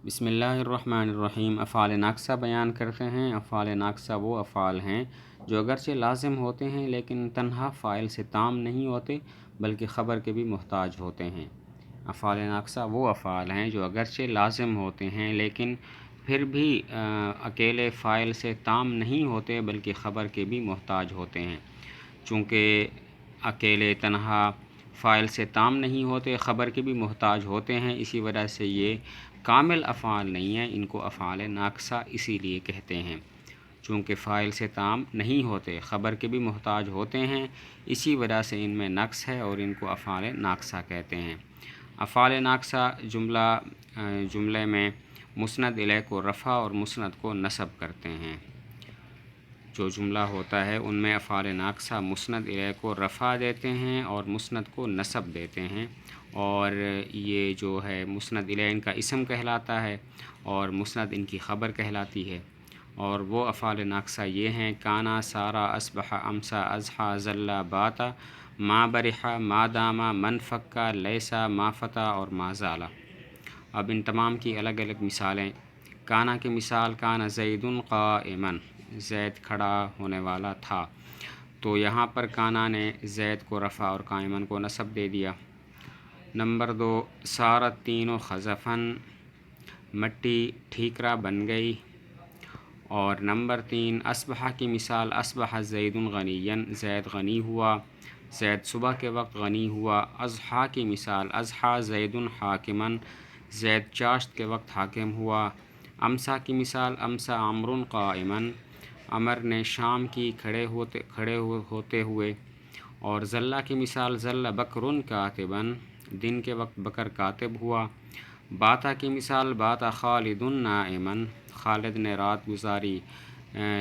بسم اللہ الرحمن الرحیم۔ افعال ناقصہ بیان کرتے ہیں۔ افعال ناقصہ وہ افعال ہیں جو اگرچہ لازم ہوتے ہیں لیکن تنہا فاعل سے تام نہیں ہوتے بلکہ خبر کے بھی محتاج ہوتے ہیں۔ افعال ناقصہ وہ افعال ہیں جو اگرچہ لازم ہوتے ہیں لیکن پھر بھی اکیلے فاعل سے تام نہیں ہوتے بلکہ خبر کے بھی محتاج ہوتے ہیں۔ چونکہ اکیلے تنہا فاعل سے تام نہیں ہوتے، خبر کے بھی محتاج ہوتے ہیں، اسی وجہ سے یہ کامل افعال نہیں ہیں۔ ان کو افعال ناقصہ اسی لیے کہتے ہیں، چونکہ فاعل سے تام نہیں ہوتے، خبر کے بھی محتاج ہوتے ہیں، اسی وجہ سے ان میں نقص ہے اور ان کو افعال ناقصہ کہتے ہیں۔ افعال ناقصہ جملے میں مسند الیہ کو رفع اور مسند کو نصب کرتے ہیں۔ جو جملہ ہوتا ہے ان میں افعال ناقصہ مسند الیہ کو رفع دیتے ہیں اور مسند کو نصب دیتے ہیں، اور یہ جو ہے مسند الیہ ان کا اسم کہلاتا ہے اور مسند ان کی خبر کہلاتی ہے۔ اور وہ افعال ناقصہ یہ ہیں: کانا، سارا، اصبح، امسا، اضحیٰ، ظل، باتا، ما برحا، ما داما، من فکا، لیسا، ما فتا اور ما زالا۔ اب ان تمام کی الگ الگ مثالیں۔ کانا کی مثال: کانا زید قائما، زید کھڑا ہونے والا تھا، تو یہاں پر کانا نے زید کو رفع اور قائما کو نصب دے دیا۔ نمبر 2، صارت طین خزفاً، مٹی ٹھیکرا بن گئی۔ اور نمبر 3، اصبح کی مثال: اصبح زید غنیا، زید غنی ہوا، زید صبح کے وقت غنی ہوا۔ اضحیٰ کی مثال: اضحیٰ زید حاکما، زید چاشت کے وقت حاکم ہوا۔ امسا کی مثال: امسا عمرو قائما، عمر نے شام کی کھڑے ہوتے ہوئے۔ اور ظل کی مثال: ظل بکر کاتبا، دن کے وقت بکر کاتب ہوا۔ باتا کی مثال: باتا خالد نائما، خالد نے رات گزاری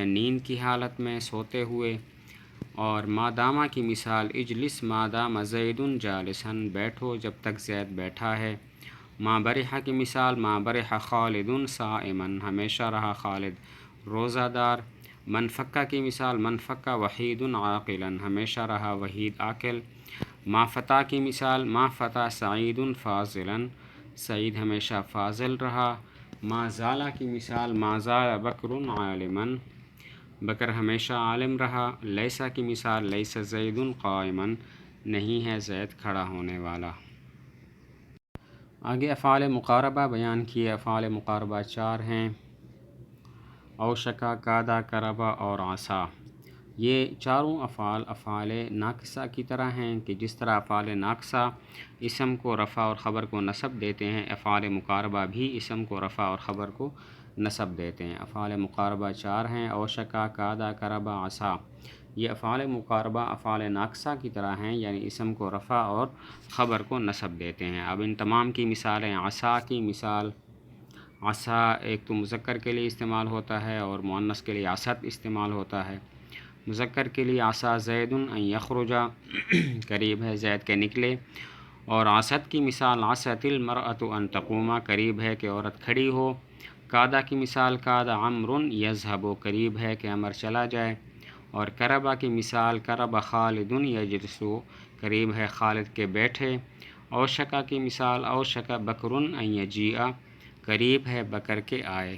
نیند کی حالت میں، سوتے ہوئے۔ اور ما داما کی مثال: اجلس ما دام زید جالسا، بیٹھو جب تک زید بیٹھا ہے۔ ما برحا کی مثال: ما برح خالد صائما، ہمیشہ رہا خالد روزہ دار۔ من فکا کی مثال: من فکا وحید عاقلا، ہمیشہ رہا وحید عاقل۔ ما فتا کی مثال: ما فتا سعید فاضلا، سعید ہمیشہ فاضل رہا۔ ما زالا کی مثال: ما زال بکر عالما، بکر ہمیشہ عالم رہا۔ لیسا کی مثال: لیس زید قائما، نہیں ہے زید کھڑا ہونے والا۔ آگے افعال مقاربہ بیان کیے۔ افعال مقاربہ 4 ہیں: اوشکا، کادا، قربا اور عصا۔ یہ چاروں افعال افعال ناقصہ کی طرح ہیں کہ جس طرح افعال ناقصہ اسم کو رفع اور خبر کو نصب دیتے ہیں، افعال مقاربہ بھی اسم کو رفع اور خبر کو نصب دیتے ہیں۔ افعال مقاربہ 4 ہیں: اوشکا، کادا، قربا، عصا۔ یہ افعال مقاربہ افعال ناقصہ کی طرح ہیں، یعنی اسم کو رفع اور خبر کو نصب دیتے ہیں۔ اب ان تمام کی مثالیں۔ عصا کی مثال: عصا ایک تو مذکر کے لیے استعمال ہوتا ہے اور مؤنث کے لیے عصت استعمال ہوتا ہے۔ مذکر کے لیے عصا زید ان یخرج، قریب ہے زید کے نکلے۔ اور عصت کی مثال: عصت المرأۃ ان تقوم، قریب ہے کہ عورت کھڑی ہو۔ کادا کی مثال: کاد عمرو یذهب، قریب ہے کہ عمر چلا جائے۔ اور قربا کی مثال: قرب خالد یجلس، قریب ہے خالد کے بیٹھے۔ اوشکا کی مثال: اوشک بکر ان یجیء، قریب ہے بکر کے آئے۔